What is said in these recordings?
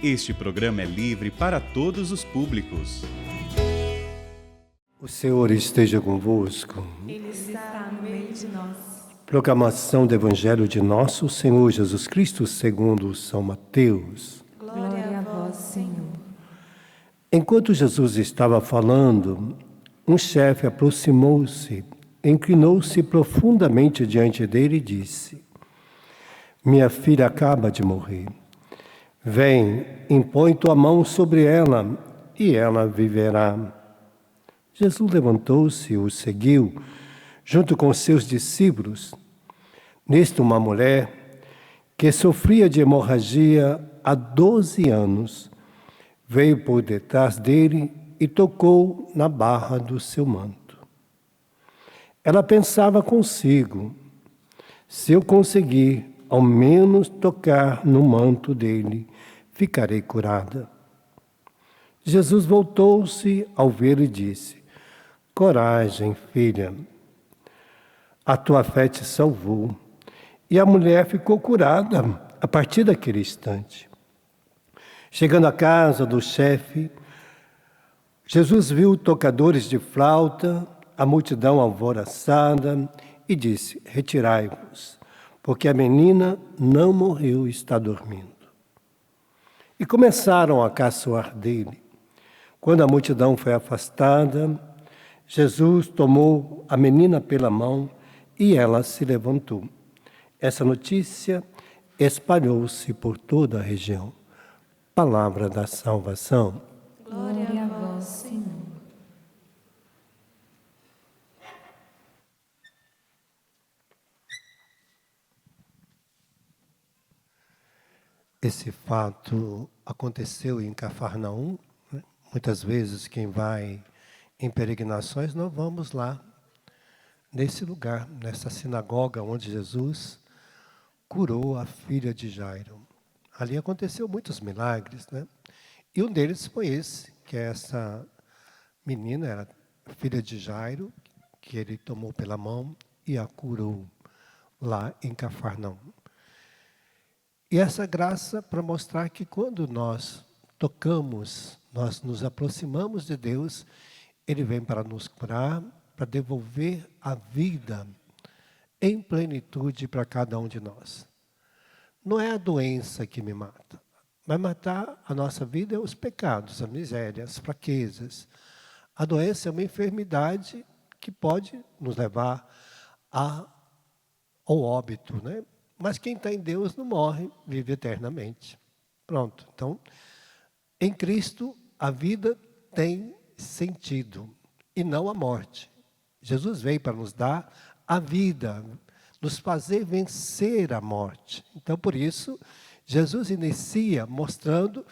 Este programa é livre para todos os públicos. O Senhor esteja convosco. Ele está no meio de nós. Proclamação do Evangelho de nosso Senhor Jesus Cristo segundo São Mateus. Glória a vós, Senhor. Enquanto Jesus estava falando, um chefe aproximou-se, inclinou-se profundamente diante dele e disse: Minha filha acaba de morrer. Vem, impõe tua mão sobre ela e ela viverá. Jesus levantou-se e o seguiu, junto com seus discípulos. Nisto, uma mulher que sofria de hemorragia há 12 anos, veio por detrás dele e tocou na barra do seu manto. Ela pensava consigo: se eu conseguir ao menos tocar no manto dele, ficarei curada. Jesus voltou-se ao ver e disse: Coragem, filha, a tua fé te salvou. E a mulher ficou curada a partir daquele instante. Chegando à casa do chefe, Jesus viu tocadores de flauta, a multidão alvoroçada, e disse: Retirai-vos, porque a menina não morreu e está dormindo. E começaram a caçoar dele. Quando a multidão foi afastada, Jesus tomou a menina pela mão e ela se levantou. Essa notícia espalhou-se por toda a região. Palavra da salvação. Glória a vós, Senhor. Esse fato aconteceu em Cafarnaum. Muitas vezes quem vai em peregrinações, nós vamos lá, nesse lugar, nessa sinagoga onde Jesus curou a filha de Jairo. Ali aconteceu muitos milagres, né? E um deles foi esse, que essa menina era filha de Jairo, que ele tomou pela mão e a curou lá em Cafarnaum. E essa graça para mostrar que quando nós tocamos, nós nos aproximamos de Deus, Ele vem para nos curar, para devolver a vida em plenitude para cada um de nós. Não é a doença que me mata. Vai matar a nossa vida é os pecados, a miséria, as fraquezas. A doença é uma enfermidade que pode nos levar ao óbito, né? Mas quem está em Deus não morre, vive eternamente. Pronto. Então, em Cristo, a vida tem sentido e não a morte. Jesus veio para nos dar a vida, nos fazer vencer a morte. Então, por isso, Jesus inicia mostrando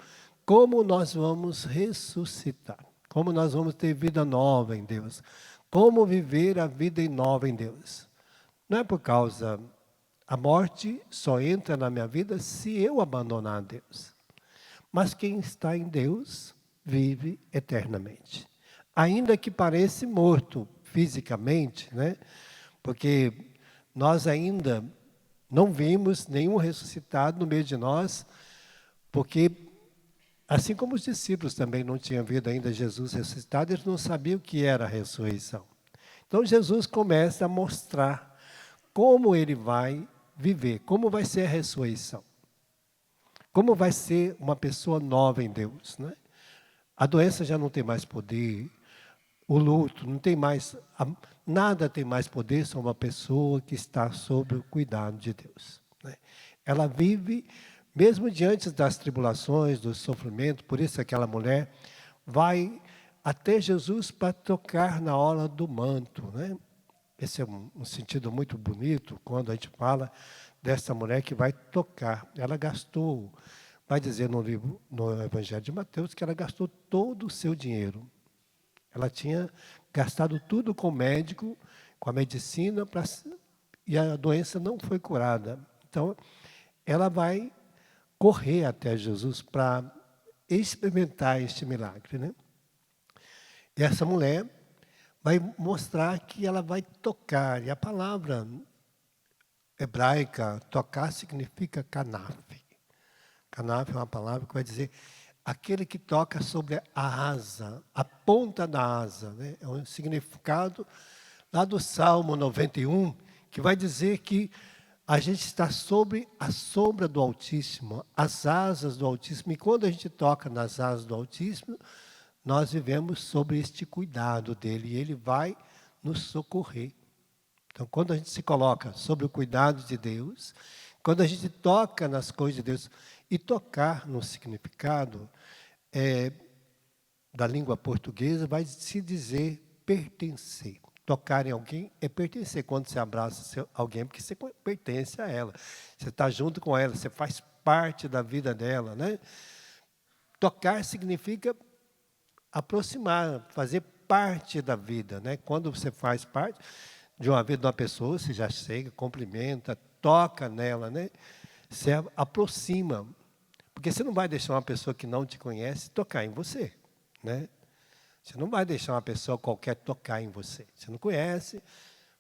como nós vamos ressuscitar, como nós vamos ter vida nova em Deus, como viver a vida nova em Deus. Não é por causa... A morte só entra na minha vida se eu abandonar Deus. Mas quem está em Deus vive eternamente. Ainda que pareça morto fisicamente, né? Porque nós ainda não vimos nenhum ressuscitado no meio de nós, porque assim como os discípulos também não tinham visto ainda Jesus ressuscitado, eles não sabiam o que era a ressurreição. Então Jesus começa a mostrar como ele vai viver, como vai ser a ressurreição. Como vai ser uma pessoa nova em Deus, né? A doença já não tem mais poder, o luto não tem mais, nada tem mais poder sobre uma pessoa que está sob o cuidado de Deus, né? Ela vive, mesmo diante das tribulações, do sofrimento, por isso aquela mulher vai até Jesus para tocar na orla do manto, né? Esse é um sentido muito bonito quando a gente fala dessa mulher que vai tocar. Ela gastou, vai dizer no livro, no Evangelho de Mateus, que ela gastou todo o seu dinheiro. Ela tinha gastado tudo com o médico, com a medicina, e a doença não foi curada. Então, ela vai correr até Jesus para experimentar este milagre, né? E essa mulher vai mostrar que ela vai tocar. E a palavra hebraica, tocar, significa canaf. Canaf é uma palavra que vai dizer aquele que toca sobre a asa, a ponta da asa. Né? É um significado lá do Salmo 91, que vai dizer que a gente está sobre a sombra do Altíssimo, as asas do Altíssimo. E quando a gente toca nas asas do Altíssimo, nós vivemos sobre este cuidado dele. E ele vai nos socorrer. Então, quando a gente se coloca sobre o cuidado de Deus, quando a gente toca nas coisas de Deus, e tocar no significado da língua portuguesa vai se dizer pertencer. Tocar em alguém é pertencer. Quando você abraça alguém, porque você pertence a ela. Você está junto com ela, você faz parte da vida dela. Né? Tocar significa aproximar, fazer parte da vida. Né? Quando você faz parte de uma vida de uma pessoa, você já chega, cumprimenta, toca nela, né? Você aproxima. Porque você não vai deixar uma pessoa que não te conhece tocar em você. Né? Você não vai deixar uma pessoa qualquer tocar em você. Você não conhece.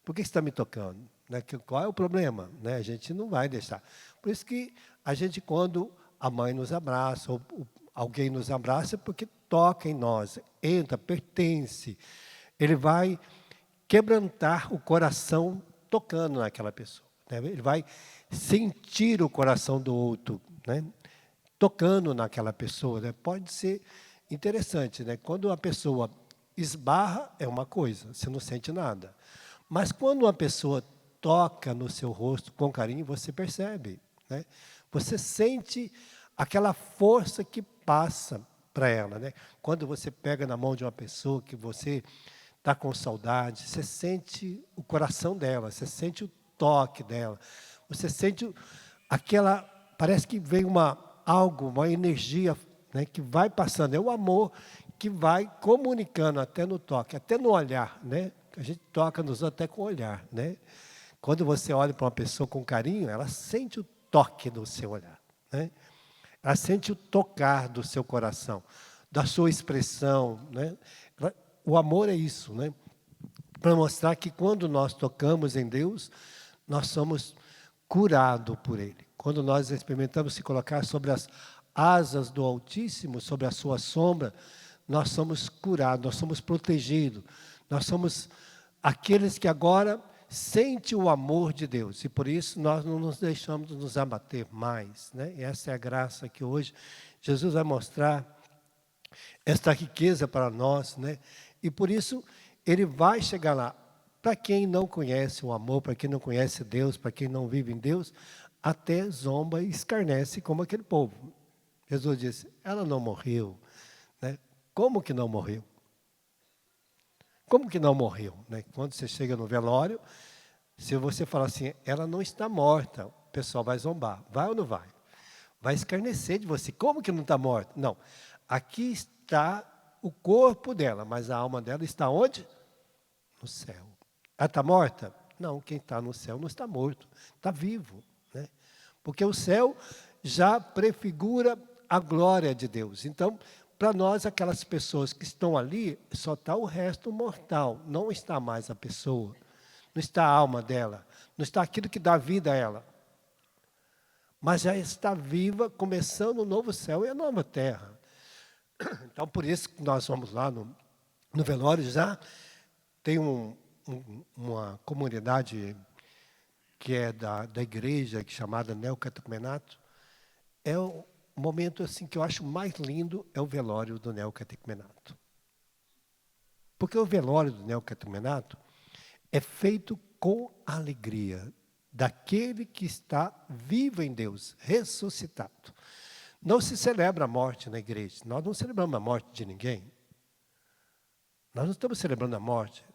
Por que você está me tocando? Né? Qual é o problema? Né? A gente não vai deixar. Por isso que a gente, quando a mãe nos abraça, ou alguém nos abraça, é porque toca em nós, entra, pertence. Ele vai quebrantar o coração tocando naquela pessoa. Né? Ele vai sentir o coração do outro, né? Tocando naquela pessoa. Né? Pode ser interessante, né? Quando uma pessoa esbarra, é uma coisa, você não sente nada. Mas quando uma pessoa toca no seu rosto com carinho, você percebe. Né? Você sente aquela força que passa para ela. Né? Quando você pega na mão de uma pessoa que você está com saudade, você sente o coração dela, você sente o toque dela, você sente aquela, parece que vem uma energia, né, que vai passando, é o amor que vai comunicando até no toque, até no olhar, né? A gente toca nos outros até com o olhar, né? Quando você olha para uma pessoa com carinho, ela sente o toque do seu olhar, né? Ela sente o tocar do seu coração, da sua expressão, né? O amor é isso, né? Para mostrar que quando nós tocamos em Deus, nós somos curados por Ele. Quando nós experimentamos se colocar sobre as asas do Altíssimo, sobre a sua sombra, nós somos curados, nós somos protegidos. Nós somos aqueles que agora sentem o amor de Deus. E por isso nós não nos deixamos nos abater mais. Né? E essa é a graça que hoje Jesus vai mostrar, esta riqueza para nós. Né? E por isso Ele vai chegar lá. Para quem não conhece o amor, para quem não conhece Deus, para quem não vive em Deus, até zomba e escarnece como aquele povo. Jesus disse, ela não morreu. Né? Como que não morreu? Como que não morreu? Né? Quando você chega no velório, se você falar assim, ela não está morta, o pessoal vai zombar. Vai ou não vai? Vai escarnecer de você. Como que não está morta? Não. Aqui está o corpo dela, mas a alma dela está onde? No céu. Ela está morta? Não, quem está no céu não está morto, está vivo. Né? Porque o céu já prefigura a glória de Deus. Então, para nós, aquelas pessoas que estão ali, só está o resto mortal. Não está mais a pessoa. Não está a alma dela. Não está aquilo que dá vida a ela. Mas já está viva, começando o novo céu e a nova terra. Então, por isso que nós vamos lá no velório, já tem uma comunidade que é da igreja, chamada Neocatecumenato. É um momento assim que eu acho mais lindo, é o velório do Neocatecumenato. Porque o velório do Neocatecumenato é feito com alegria daquele que está vivo em Deus, ressuscitado. Não se celebra a morte na igreja. Nós não celebramos a morte de ninguém. Nós não estamos celebrando a morte.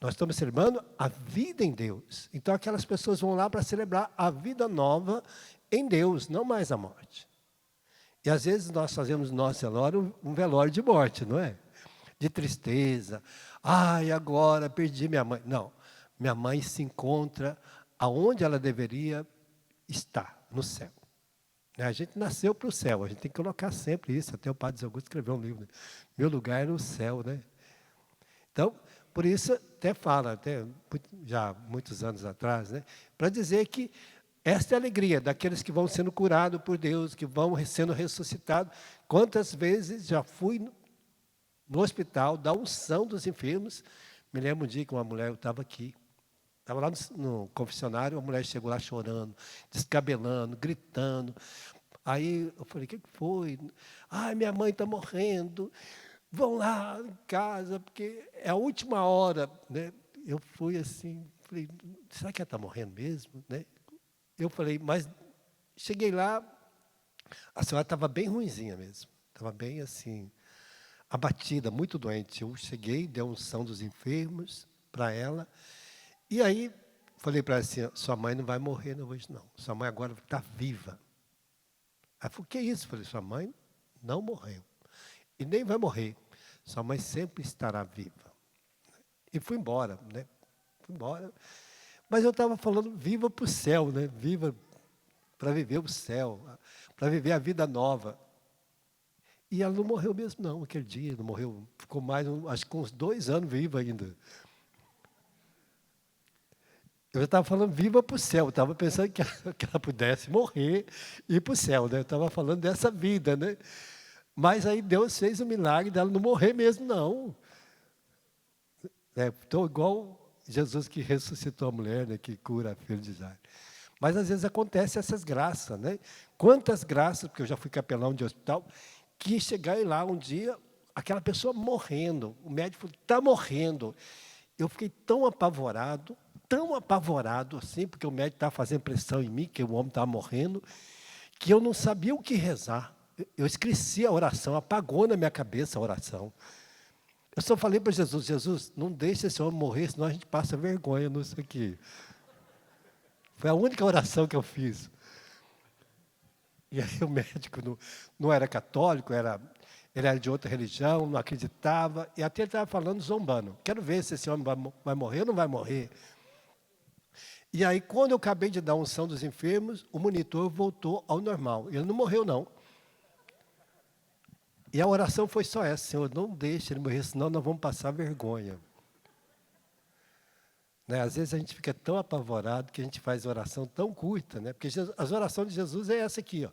Nós estamos celebrando a vida em Deus. Então, aquelas pessoas vão lá para celebrar a vida nova em Deus, não mais a morte. E, às vezes, nós fazemos no nosso velório um velório de morte, não é? De tristeza. Ai, agora perdi minha mãe. Não, minha mãe se encontra aonde ela deveria estar, no céu. A gente nasceu para o céu, a gente tem que colocar sempre isso. Até o Padre Zé Augusto escreveu um livro, né? Meu lugar é no céu, né? Então, por isso, até fala, até já muitos anos atrás, né? Para dizer que Esta é a alegria daqueles que vão sendo curados por Deus, que vão sendo ressuscitados. Quantas vezes já fui no hospital, da unção dos enfermos. Me lembro um dia que uma mulher, eu estava aqui, estava lá no confessionário, uma mulher chegou lá chorando, descabelando, gritando. Aí eu falei, o que foi? Ai, minha mãe está morrendo, vão lá em casa, porque é a última hora. Né? Eu fui assim, falei, será que ela está morrendo mesmo? Né? Eu falei, mas cheguei lá, a senhora estava bem ruinzinha mesmo, estava bem assim, abatida, muito doente. Eu cheguei, dei a unção dos enfermos para ela, e aí falei para ela assim, sua mãe não vai morrer hoje não, sua mãe agora está viva. Ela falou, o que é isso? Eu falei, sua mãe não morreu, e nem vai morrer, sua mãe sempre estará viva. E fui embora, né? Fui embora. Mas eu estava falando, viva para o céu, né? Viva para viver o céu, para viver a vida nova. E ela não morreu mesmo, não, aquele dia, não morreu. Ficou mais, acho que uns 2 anos viva ainda. Eu estava falando, viva para o céu. Eu estava pensando que ela pudesse morrer e ir para o céu, né? Eu estava falando dessa vida, né? Mas aí Deus fez o milagre dela não morrer mesmo, não. Estou igual Jesus que ressuscitou a mulher, né, que cura a filha de Jairo. Mas às vezes acontece essas graças, né? Quantas graças, porque eu já fui capelão de hospital, que chegar lá um dia, aquela pessoa morrendo, o médico falou, está morrendo. Eu fiquei tão apavorado assim, porque o médico estava fazendo pressão em mim, que o homem estava morrendo, que eu não sabia o que rezar. Eu esqueci a oração, apagou na minha cabeça a oração. Eu só falei para Jesus, Jesus, não deixe esse homem morrer, senão a gente passa vergonha nisso aqui. Foi a única oração que eu fiz. E aí o médico não era católico, ele era de outra religião, não acreditava, e até ele estava falando zombando. Quero ver se esse homem vai morrer ou não vai morrer. E aí, quando eu acabei de dar a unção dos enfermos, o monitor voltou ao normal. Ele não morreu, não. E a oração foi só essa, Senhor, não deixe ele morrer, senão nós vamos passar vergonha. Né? Às vezes a gente fica tão apavorado que a gente faz oração tão curta, né? Porque as orações de Jesus é essa aqui, ó.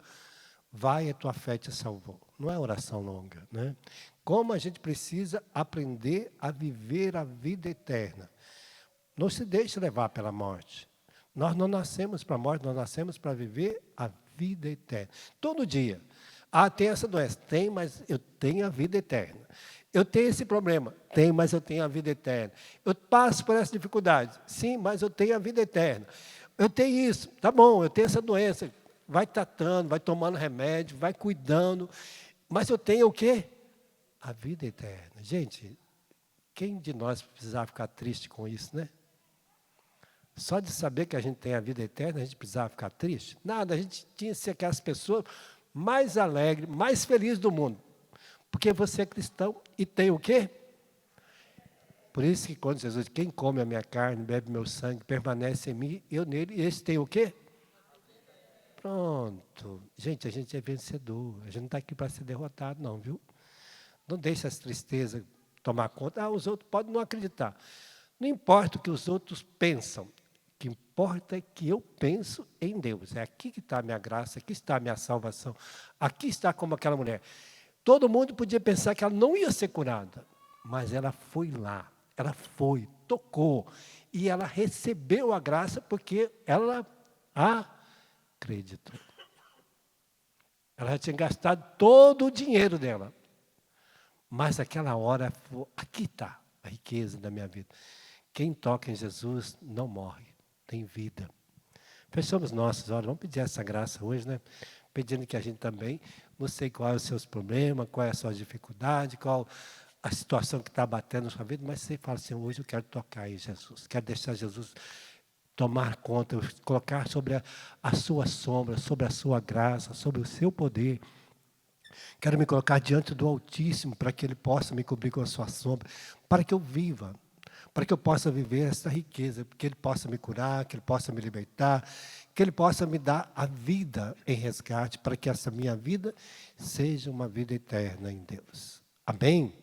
Vai, a tua fé te salvou. Não é oração longa, né? Como a gente precisa aprender a viver a vida eterna. Não se deixe levar pela morte. Nós não nascemos para a morte, nós nascemos para viver a vida eterna. Todo dia. Ah, tem essa doença. Tem, mas eu tenho a vida eterna. Eu tenho esse problema. Tem, mas eu tenho a vida eterna. Eu passo por essa dificuldade. Sim, mas eu tenho a vida eterna. Eu tenho isso. Tá bom, eu tenho essa doença. Vai tratando, vai tomando remédio, vai cuidando. Mas eu tenho o quê? A vida eterna. Gente, quem de nós precisava ficar triste com isso, né? Só de saber que a gente tem a vida eterna, a gente precisava ficar triste? Nada, a gente tinha que ser aquelas pessoas mais alegres, mais felizes do mundo. Porque você é cristão e tem o quê? Por isso que quando Jesus diz, quem come a minha carne, bebe meu sangue, permanece em mim, eu nele, e esse tem o quê? Pronto. Gente, a gente é vencedor. A gente não está aqui para ser derrotado, não, viu? Não deixe as tristezas tomar conta. Ah, os outros podem não acreditar. Não importa o que os outros pensam. O que importa é que eu penso em Deus. É aqui que está a minha graça, aqui está a minha salvação. Aqui está como aquela mulher. Todo mundo podia pensar que ela não ia ser curada. Mas ela foi lá. Ela foi, tocou. E ela recebeu a graça porque ela acreditou. Ela já tinha gastado todo o dinheiro dela. Mas aquela hora, aqui está a riqueza da minha vida. Quem toca em Jesus não morre, tem vida. Fechamos nossas horas, vamos pedir essa graça hoje, né? Pedindo que a gente também, não sei qual é os seus problemas, qual é a sua dificuldade, qual a situação que está batendo na sua vida, mas você fala assim, hoje eu quero tocar em Jesus, quero deixar Jesus tomar conta, colocar sobre a sua sombra, sobre a sua graça, sobre o seu poder. Quero me colocar diante do Altíssimo para que Ele possa me cobrir com a sua sombra, para que eu viva, para que eu possa viver essa riqueza, que Ele possa me curar, que Ele possa me libertar, que Ele possa me dar a vida em resgate, para que essa minha vida seja uma vida eterna em Deus. Amém?